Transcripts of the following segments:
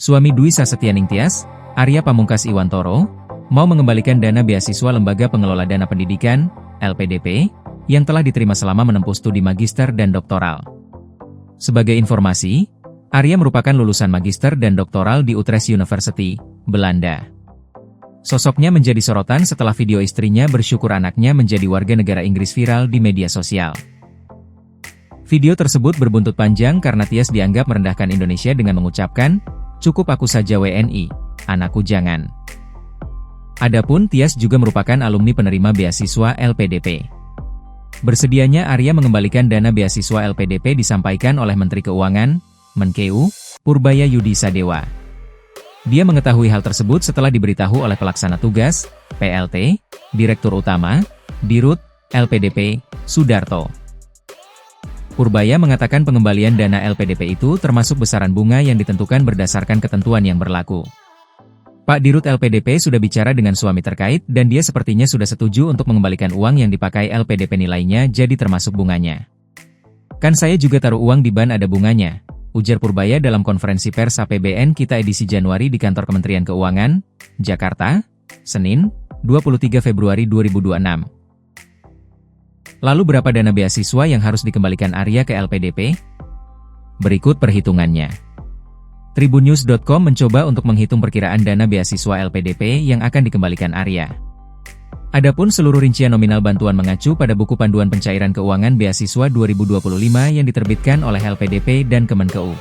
Suami Dwi Sasetyaning Tias, Arya Pamungkas Iwantoro, mau mengembalikan dana beasiswa Lembaga Pengelola Dana Pendidikan, LPDP, yang telah diterima selama menempuh studi magister dan doktoral. Sebagai informasi, Arya merupakan lulusan magister dan doktoral di Utrecht University, Belanda. Sosoknya menjadi sorotan setelah video istrinya bersyukur anaknya menjadi warga negara Inggris viral di media sosial. Video tersebut berbuntut panjang karena Tias dianggap merendahkan Indonesia dengan mengucapkan, "Cukup aku saja WNI, anakku jangan." Adapun Tias juga merupakan alumni penerima beasiswa LPDP. Bersedianya Arya mengembalikan dana beasiswa LPDP disampaikan oleh Menteri Keuangan, Menkeu, Purbaya Yudi Sadewa. Dia mengetahui hal tersebut setelah diberitahu oleh Pelaksana Tugas, PLT, Direktur Utama, Dirut, LPDP, Sudarto. Purbaya mengatakan pengembalian dana LPDP itu termasuk besaran bunga yang ditentukan berdasarkan ketentuan yang berlaku. Pak Dirut LPDP sudah bicara dengan suami terkait dan dia sepertinya sudah setuju untuk mengembalikan uang yang dipakai LPDP nilainya jadi termasuk bunganya. "Kan saya juga taruh uang di ban ada bunganya," ujar Purbaya dalam konferensi pers APBN Kita edisi Januari di kantor Kementerian Keuangan, Jakarta, Senin, 23 Februari 2026. Lalu berapa dana beasiswa yang harus dikembalikan Arya ke LPDP? Berikut perhitungannya. Tribunnews.com mencoba untuk menghitung perkiraan dana beasiswa LPDP yang akan dikembalikan Arya. Adapun seluruh rincian nominal bantuan mengacu pada buku panduan pencairan keuangan beasiswa 2025 yang diterbitkan oleh LPDP dan Kemenkeu.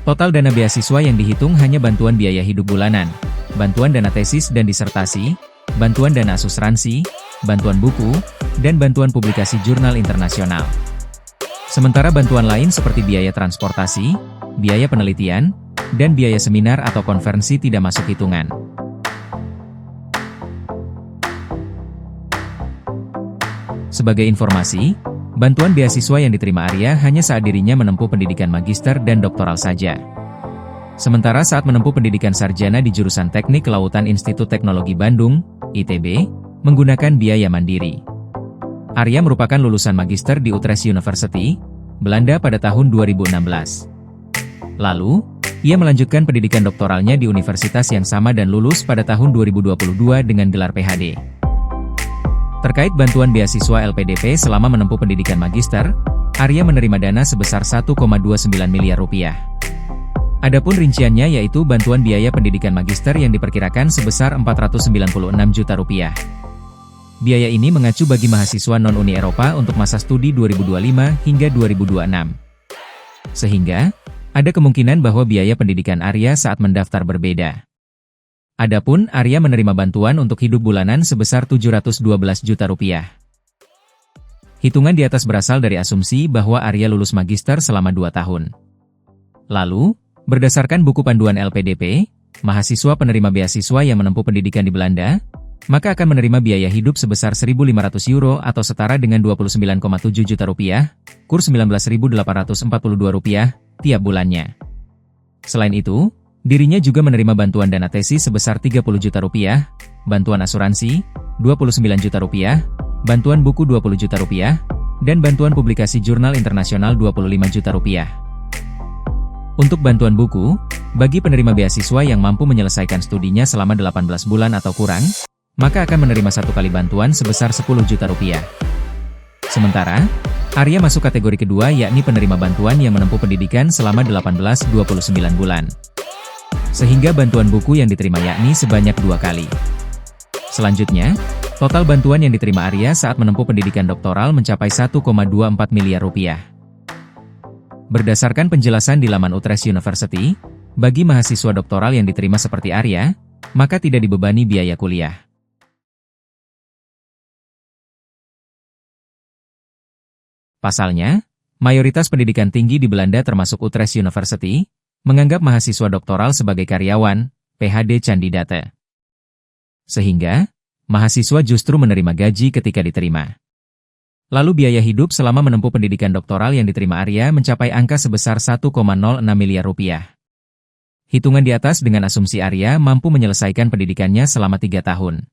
Total dana beasiswa yang dihitung hanya bantuan biaya hidup bulanan, bantuan dana tesis dan disertasi, bantuan dana asuransi, bantuan buku, dan bantuan publikasi jurnal internasional. Sementara bantuan lain seperti biaya transportasi, biaya penelitian, dan biaya seminar atau konferensi tidak masuk hitungan. Sebagai informasi, bantuan beasiswa yang diterima Arya hanya saat dirinya menempuh pendidikan magister dan doktoral saja. Sementara saat menempuh pendidikan sarjana di jurusan Teknik Kelautan Institut Teknologi Bandung, ITB, menggunakan biaya mandiri. Arya merupakan lulusan magister di Utrecht University, Belanda pada tahun 2016. Lalu, ia melanjutkan pendidikan doktoralnya di universitas yang sama dan lulus pada tahun 2022 dengan gelar PhD. Terkait bantuan beasiswa LPDP selama menempuh pendidikan magister, Arya menerima dana sebesar 1,29 miliar rupiah. Adapun rinciannya yaitu bantuan biaya pendidikan magister yang diperkirakan sebesar 496 juta rupiah. Biaya ini mengacu bagi mahasiswa non-Uni Eropa untuk masa studi 2025 hingga 2026. Sehingga, ada kemungkinan bahwa biaya pendidikan Arya saat mendaftar berbeda. Adapun Arya menerima bantuan untuk hidup bulanan sebesar 712 juta rupiah. Hitungan di atas berasal dari asumsi bahwa Arya lulus magister selama 2 tahun. Lalu, berdasarkan buku panduan LPDP, mahasiswa penerima beasiswa yang menempuh pendidikan di Belanda, maka akan menerima biaya hidup sebesar 1.500 euro atau setara dengan 29,7 juta rupiah, kurs 19.842 rupiah, tiap bulannya. Selain itu, dirinya juga menerima bantuan dana tesis sebesar 30 juta rupiah, bantuan asuransi, 29 juta rupiah, bantuan buku 20 juta rupiah, dan bantuan publikasi jurnal internasional 25 juta rupiah. Untuk bantuan buku, bagi penerima beasiswa yang mampu menyelesaikan studinya selama 18 bulan atau kurang, maka akan menerima satu kali bantuan sebesar 10 juta rupiah. Sementara, Arya masuk kategori kedua yakni penerima bantuan yang menempuh pendidikan selama 18-29 bulan. Sehingga bantuan buku yang diterima yakni sebanyak 2 kali. Selanjutnya, total bantuan yang diterima Arya saat menempuh pendidikan doktoral mencapai 1,24 miliar rupiah. Berdasarkan penjelasan di laman Utrecht University, bagi mahasiswa doktoral yang diterima seperti Arya, maka tidak dibebani biaya kuliah. Pasalnya, mayoritas pendidikan tinggi di Belanda termasuk Utrecht University, menganggap mahasiswa doktoral sebagai karyawan, PhD candidate. Sehingga, mahasiswa justru menerima gaji ketika diterima. Lalu biaya hidup selama menempuh pendidikan doktoral yang diterima Arya mencapai angka sebesar 1,06 miliar rupiah. Hitungan di atas dengan asumsi Arya mampu menyelesaikan pendidikannya selama 3 tahun.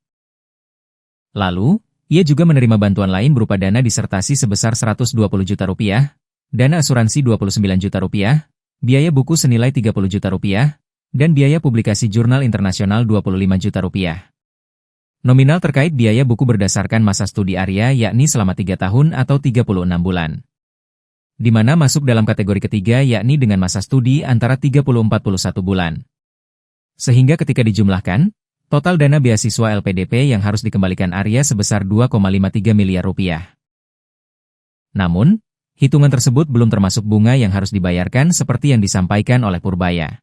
Lalu, ia juga menerima bantuan lain berupa dana disertasi sebesar 120 juta rupiah, dana asuransi 29 juta rupiah, biaya buku senilai 30 juta rupiah, dan biaya publikasi jurnal internasional 25 juta rupiah. Nominal terkait biaya buku berdasarkan masa studi Arya yakni selama 3 tahun atau 36 bulan. Di mana masuk dalam kategori ketiga yakni dengan masa studi antara 30-41 bulan. Sehingga ketika dijumlahkan, total dana beasiswa LPDP yang harus dikembalikan Arya sebesar 2,53 miliar rupiah. Namun, hitungan tersebut belum termasuk bunga yang harus dibayarkan seperti yang disampaikan oleh Purbaya.